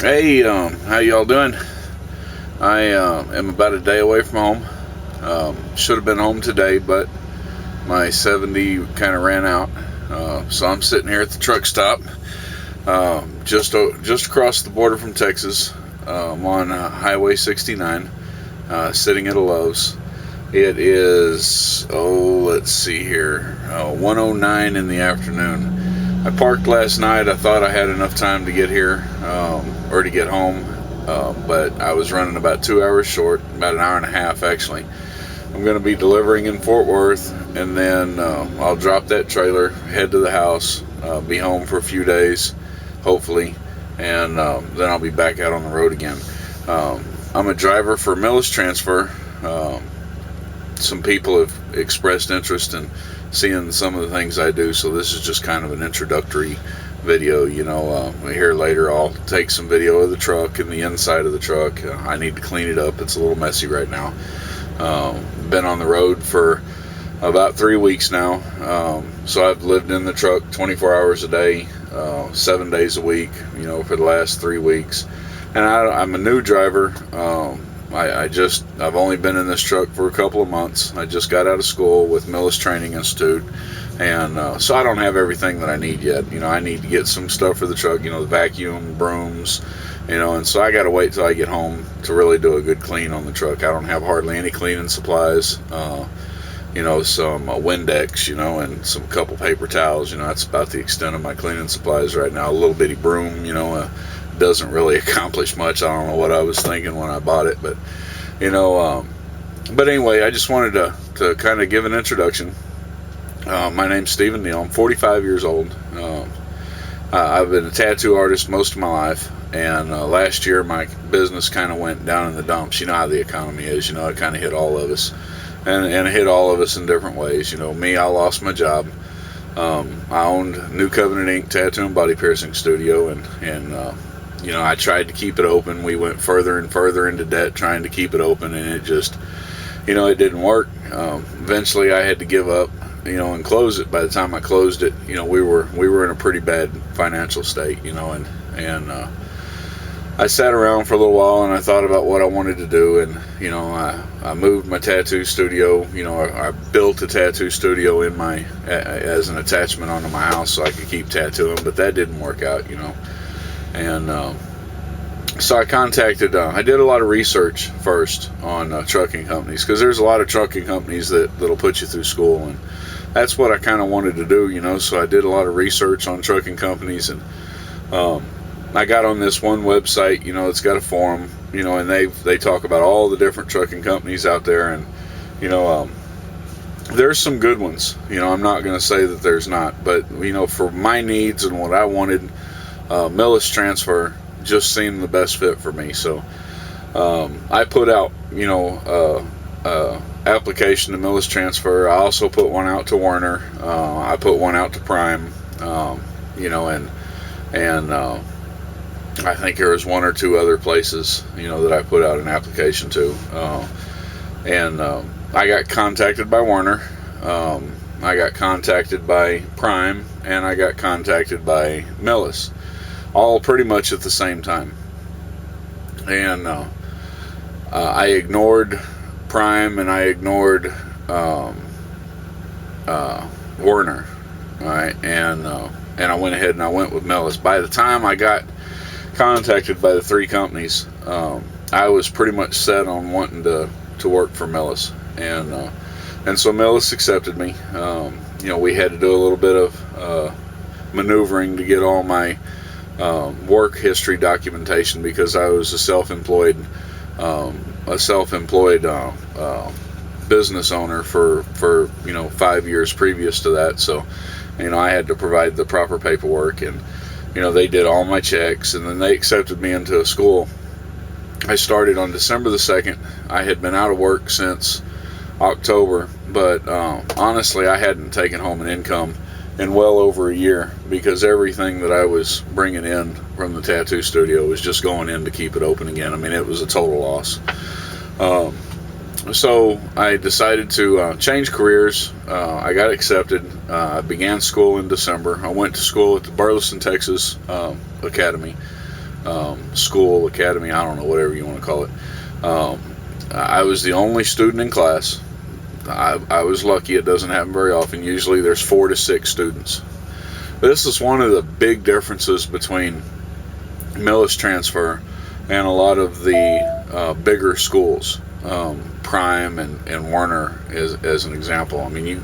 Hey, how y'all doing? I am about a day away from home. Should have been home today, but my 70 kind of ran out. So I'm sitting here at the truck stop, just across the border from Texas. I'm on Highway 69, sitting at a Lowe's. It is, let's see here, 1:09 in the afternoon. I parked last night. I thought I had enough time to get here, or to get home, but I was running about 2 hours short, about an hour and a half actually. I'm going to be delivering in Fort Worth, and then I'll drop that trailer, head to the house, be home for a few days, hopefully, and then I'll be back out on the road again. I'm a driver for Millis transfer. Some people have expressed interest in seeing some of the things I do, so this is just kind of an introductory video. Here later I'll take some video of the truck and the inside of the truck. I need to clean it up. It's a little messy right now. Been on the road for about 3 weeks now, so I've lived in the truck 24 hours a day, 7 days a week, for the last 3 weeks. And I'm a new driver. I've only been in this truck for a couple of months. I just got out of school with Millis Training Institute, and so I don't have everything that I need yet. I need to get some stuff for the truck, the vacuum, brooms, and so I got to wait till I get home to really do a good clean on the truck. I don't have hardly any cleaning supplies, some Windex, and some couple paper towels. That's about the extent of my cleaning supplies right now. A little bitty broom, doesn't really accomplish much. I don't know what I was thinking when I bought it, but but anyway, I just wanted to kind of give an introduction. My name's Stephen Neal. I'm 45 years old. I've been a tattoo artist most of my life, and last year my business kind of went down in the dumps. You know how the economy is. It kind of hit all of us, and it hit all of us in different ways. Me, I lost my job. I owned New Covenant Inc. Tattoo and Body Piercing Studio, and I tried to keep it open. We went further and further into debt trying to keep it open, and it just, it didn't work. Eventually I had to give up, and close it. By the time I closed it, we were in a pretty bad financial state, and I sat around for a little while, and I thought about what I wanted to do, and, I moved my tattoo studio. I built a tattoo studio as an attachment onto my house so I could keep tattooing, but that didn't work out, And so I did a lot of research first on trucking companies, because there's a lot of trucking companies that'll put you through school, and that's what I kind of wanted to do, so I did a lot of research on trucking companies, and I got on this one website, it's got a forum, and they talk about all the different trucking companies out there, and, there's some good ones, I'm not going to say that there's not, but, for my needs and what I wanted, Millis Transfer just seemed the best fit for me. So I put out, application to Millis Transfer. I also put one out to Werner. I put one out to Prime. And I think there was one or two other places, that I put out an application to. I got contacted by Werner. I got contacted by Prime, and I got contacted by Millis, all pretty much at the same time. And I ignored Prime, and I ignored Werner. All right, and I went ahead and I went with Millis. By the time I got contacted by the three companies, I was pretty much set on wanting to work for Millis, and so Millis accepted me. We had to do a little bit of maneuvering to get all my work history documentation, because I was a self-employed business owner for 5 years previous to that. So I had to provide the proper paperwork, and they did all my checks, and then they accepted me into a school. I started on December the 2nd. I had been out of work since October, but honestly I hadn't taken home an income in well over a year, because everything that I was bringing in from the tattoo studio was just going in to keep it open again. I mean, it was a total loss. So I decided to change careers. I got accepted. I began school in December. I went to school at the Burleson, Texas Academy. school, academy, I don't know, whatever you want to call it. I was the only student in class. I was lucky. It doesn't happen very often. Usually there's 4 to 6 students. This is one of the big differences between Millis transfer and a lot of the bigger schools. Prime and Warner as an example. I mean,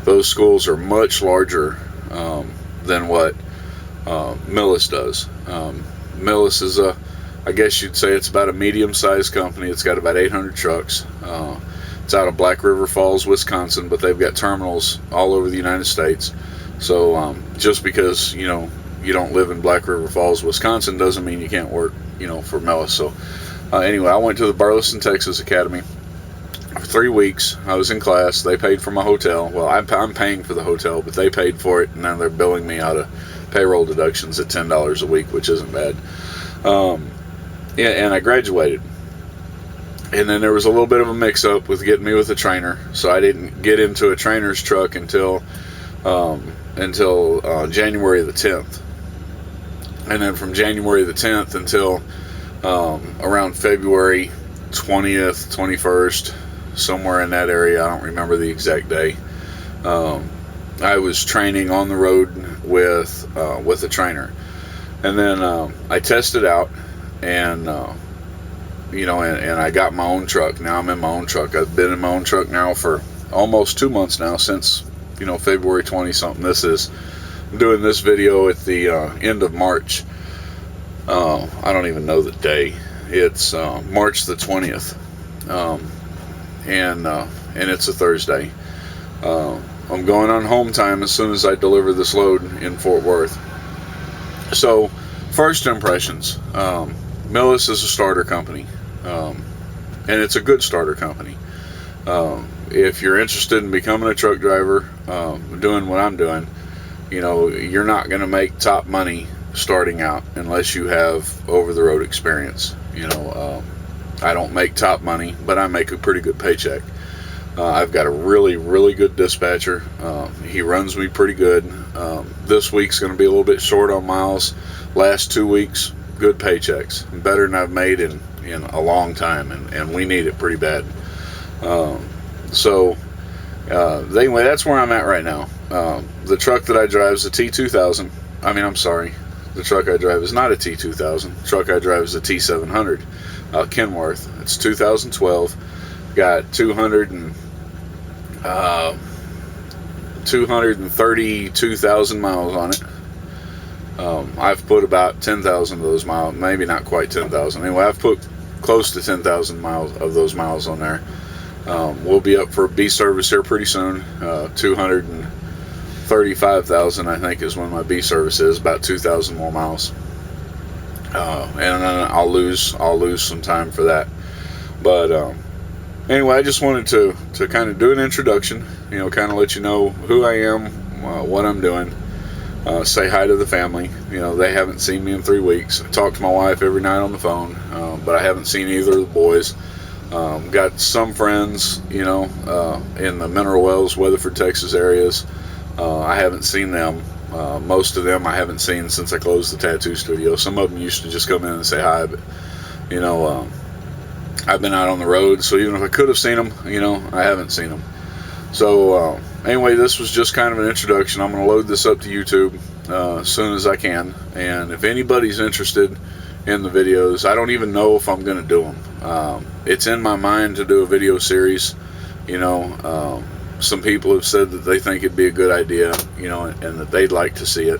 those schools are much larger than what Millis does. Millis is I guess you'd say it's about a medium-sized company. It's got about 800 trucks. It's out of Black River Falls, Wisconsin, but they've got terminals all over the United States. So just because you don't live in Black River Falls, Wisconsin, doesn't mean you can't work for Millis. So anyway, I went to the Burleson, Texas Academy for 3 weeks. I was in class. They paid for my hotel. Well, I'm paying for the hotel, but they paid for it, and now they're billing me out of payroll deductions at $10 a week, which isn't bad. Yeah, and I graduated. And then there was a little bit of a mix-up with getting me with a trainer, so I didn't get into a trainer's truck until January the 10th. And then from January the 10th until around February 20th, 21st, somewhere in that area, I don't remember the exact day, I was training on the road with a trainer. And then I tested out, and and I got my own truck. Now I'm in my own truck. I've been in my own truck now for almost 2 months now, since February 20-something. I'm doing this video at the end of March. I don't even know the day. It's March the 20th, and it's a Thursday. I'm going on home time as soon as I deliver this load in Fort Worth. So, first impressions. Millis is a starter company, and it's a good starter company. If you're interested in becoming a truck driver, doing what I'm doing, you're not going to make top money starting out unless you have over-the-road experience. I don't make top money, but I make a pretty good paycheck. I've got a really, really good dispatcher. He runs me pretty good. This week's going to be a little bit short on miles. Last 2 weeks, good paychecks, better than I've made in a long time, and we need it pretty bad. Anyway, that's where I'm at right now. The truck that I drive is a T2000. The truck I drive is not a T2000. The truck I drive is a T700 Kenworth. It's 2012. Got 232,000 miles on it. I've put about 10,000 of those miles, maybe not quite 10,000. Anyway, I've put close to 10,000 miles of those miles on there. We'll be up for a B service here pretty soon. 235,000, I think, is when my B service is. About 2,000 more miles, and then I'll lose some time for that. But anyway, I just wanted to kind of do an introduction. Kind of let you know who I am, what I'm doing. Say hi to the family. They haven't seen me in 3 weeks. I talk to my wife every night on the phone, but I haven't seen either of the boys. Got some friends, in the Mineral Wells, Weatherford, Texas areas. I haven't seen them. Most of them I haven't seen since I closed the tattoo studio. Some of them used to just come in and say hi, but I've been out on the road, so even if I could have seen them, I haven't seen them. So anyway, this was just kind of an introduction. I'm going to load this up to YouTube as soon as I can, and if anybody's interested in the videos, I don't even know if I'm going to do them. It's in my mind to do a video series. Some people have said that they think it'd be a good idea, and that they'd like to see it.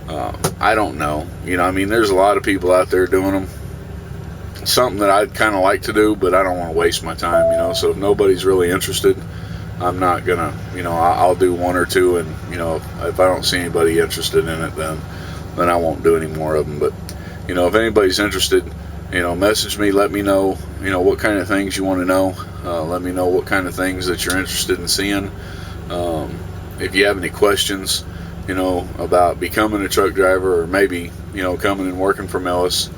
I don't know. There's a lot of people out there doing them. Something that I'd kind of like to do, but I don't want to waste my time, so if nobody's really interested, I'm not gonna, I'll do 1 or 2, and if I don't see anybody interested in it, then I won't do any more of them. But if anybody's interested, message me, let me know, what kind of things you want to know. Let me know what kind of things that you're interested in seeing. If you have any questions, about becoming a truck driver, or maybe, coming and working for Millis,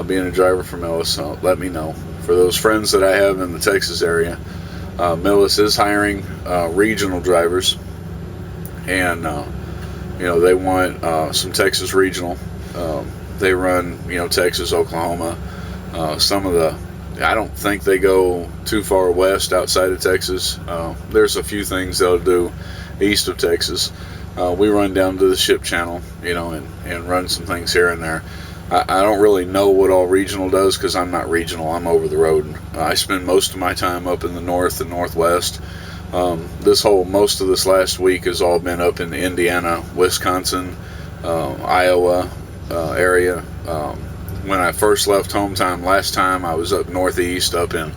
being a driver for Millis, let me know. For those friends that I have in the Texas area, Millis is hiring regional drivers, and they want some Texas regional. They run, Texas, Oklahoma. Some of the, I don't think they go too far west outside of Texas. There's a few things they'll do east of Texas. We run down to the ship channel, and run some things here and there. I don't really know what all regional does because I'm not regional. I'm over the road. I spend most of my time up in the north and northwest. Most of this last week has all been up in the Indiana, Wisconsin, Iowa area. When I first left home time last time, I was up northeast, up in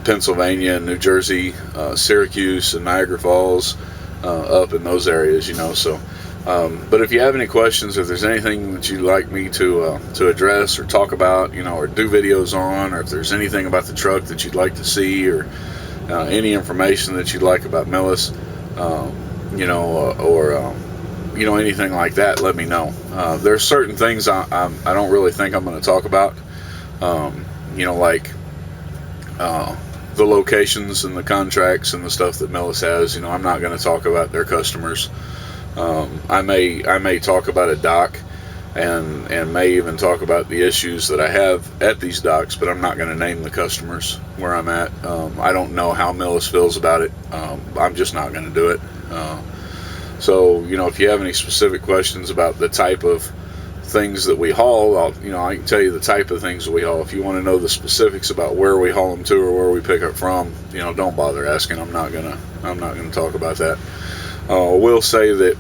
Pennsylvania and New Jersey, Syracuse and Niagara Falls, up in those areas, so. But if you have any questions, if there's anything that you'd like me to address or talk about, or do videos on, or if there's anything about the truck that you'd like to see, or any information that you'd like about Millis, or anything like that, let me know. There's certain things I don't really think I'm going to talk about, like the locations and the contracts and the stuff that Millis has. I'm not going to talk about their customers. I may talk about a dock and may even talk about the issues that I have at these docks, but I'm not going to name the customers where I'm at. I don't know how Millis feels about it. I'm just not going to do it. So, if you have any specific questions about the type of things that we haul, I can tell you the type of things that we haul. If you want to know the specifics about where we haul them to or where we pick up from, don't bother asking. I'm not gonna talk about that. I will say that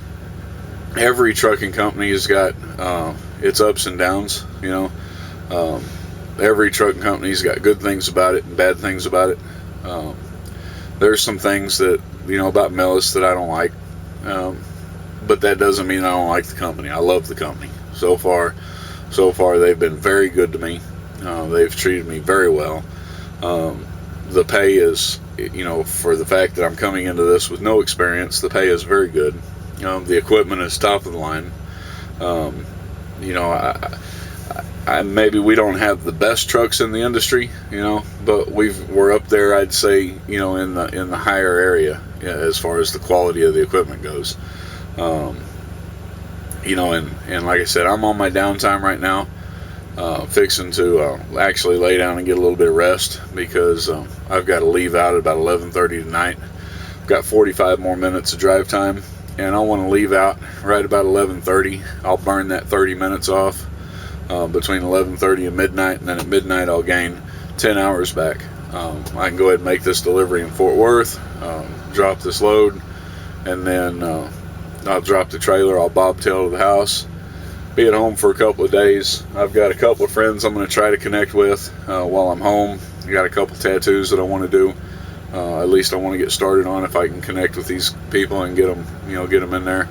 every trucking company has got its ups and downs. Every trucking company's got good things about it and bad things about it. There's some things that about Millis that I don't like, but that doesn't mean I don't like the company. I love the company. So far they've been very good to me. They've treated me very well. The pay is, for the fact that I'm coming into this with no experience, the pay is very good. The equipment is top of the line. Maybe we don't have the best trucks in the industry, but we're up there, I'd say, in the higher area, as far as the quality of the equipment goes. And like I said, I'm on my downtime right now, fixing to actually lay down and get a little bit of rest because I've got to leave out at about 11:30 tonight. I've got 45 more minutes of drive time, and I want to leave out right about 11:30. I'll burn that 30 minutes off between 11:30 and midnight, and then at midnight I'll gain 10 hours back. I can go ahead and make this delivery in Fort Worth, drop this load, and then I'll drop the trailer. I'll bobtail to the house, be at home for a couple of days. I've got a couple of friends I'm going to try to connect with while I'm home. I got a couple tattoos that I want to do. At least I want to get started on if I can connect with these people and get them in there.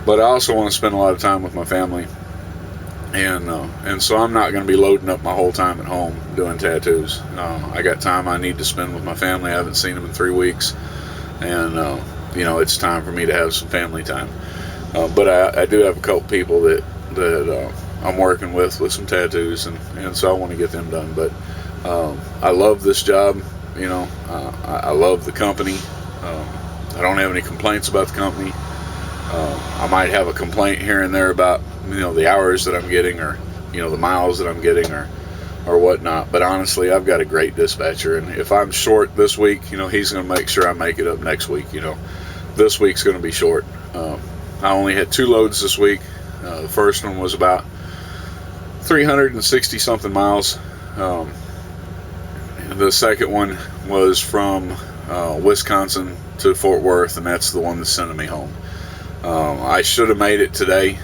But I also want to spend a lot of time with my family, and so I'm not going to be loading up my whole time at home doing tattoos. I got time I need to spend with my family. I haven't seen them in 3 weeks, and it's time for me to have some family time. But I do have a couple people that I'm working with some tattoos, and so I want to get them done. But I love this job. I love the company. I don't have any complaints about the company. I might have a complaint here and there about the hours that I'm getting, or the miles that I'm getting, or whatnot. But honestly, I've got a great dispatcher, and if I'm short this week, he's going to make sure I make it up next week. This week's going to be short. I only had 2 loads this week. The first one was about 360 something miles. The second one was from Wisconsin to Fort Worth, and that's the one that's sending me home. I should have made it today,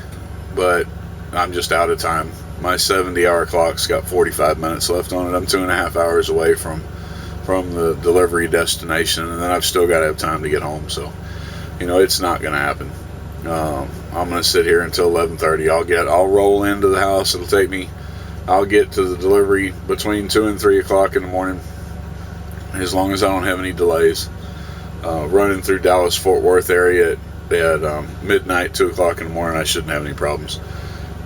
but I'm just out of time. My 70-hour clock's got 45 minutes left on it. I'm 2.5 hours away from the delivery destination, and then I've still got to have time to get home. So, it's not going to happen. I'm going to sit here until 11:30. I'll roll into the house. I'll get to the delivery between 2 and 3 o'clock in the morning, as long as I don't have any delays. Running through Dallas-Fort Worth area at midnight, 2 o'clock in the morning, I shouldn't have any problems.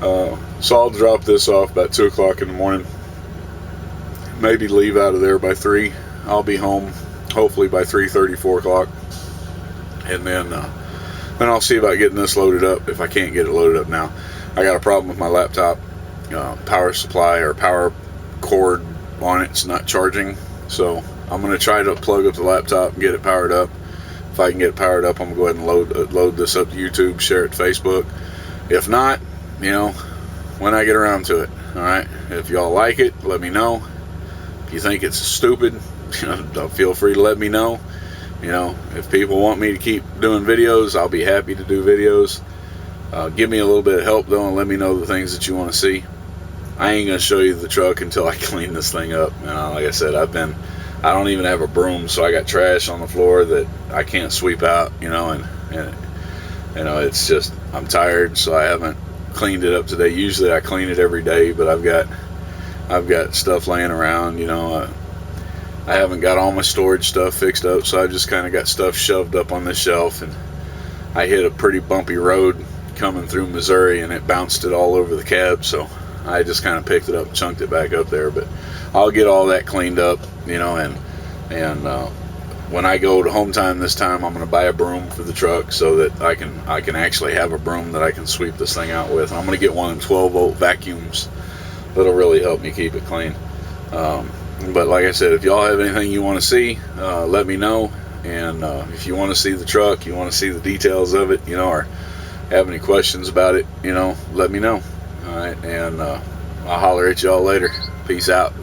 So I'll drop this off about 2 o'clock in the morning, maybe leave out of there by 3. I'll be home hopefully by 3:30, 4 o'clock, and then I'll see about getting this loaded up if I can't get it loaded up now. I got a problem with my laptop power supply or power cord on it's not charging. So I'm going to try to plug up the laptop and get it powered up. If I can get it powered up, I'm going to go ahead and load this up to YouTube, share it to Facebook. If not, when I get around to it. All right. If y'all like it, let me know. If you think it's stupid, feel free to let me know. If people want me to keep doing videos, I'll be happy to do videos. Give me a little bit of help though, and let me know the things that you want to see. I ain't gonna show you the truck until I clean this thing up. Like I said, I don't even have a broom, so I got trash on the floor that I can't sweep out. And it's just, I'm tired, so I haven't cleaned it up today. Usually I clean it every day, but I've got stuff laying around. I haven't got all my storage stuff fixed up, so I just kind of got stuff shoved up on this shelf. And I hit a pretty bumpy road coming through Missouri, and it bounced it all over the cab, so I just kind of picked it up and chunked it back up there. But I'll get all that cleaned up, and when I go to home time this time, I'm going to buy a broom for the truck so that I can actually have a broom that I can sweep this thing out with. I'm going to get one of them 12-volt vacuums that'll really help me keep it clean. But like I said, if y'all have anything you want to see, let me know. And if you want to see the truck, you want to see the details of it, or have any questions about it, let me know. All right, and I'll holler at y'all later. Peace out.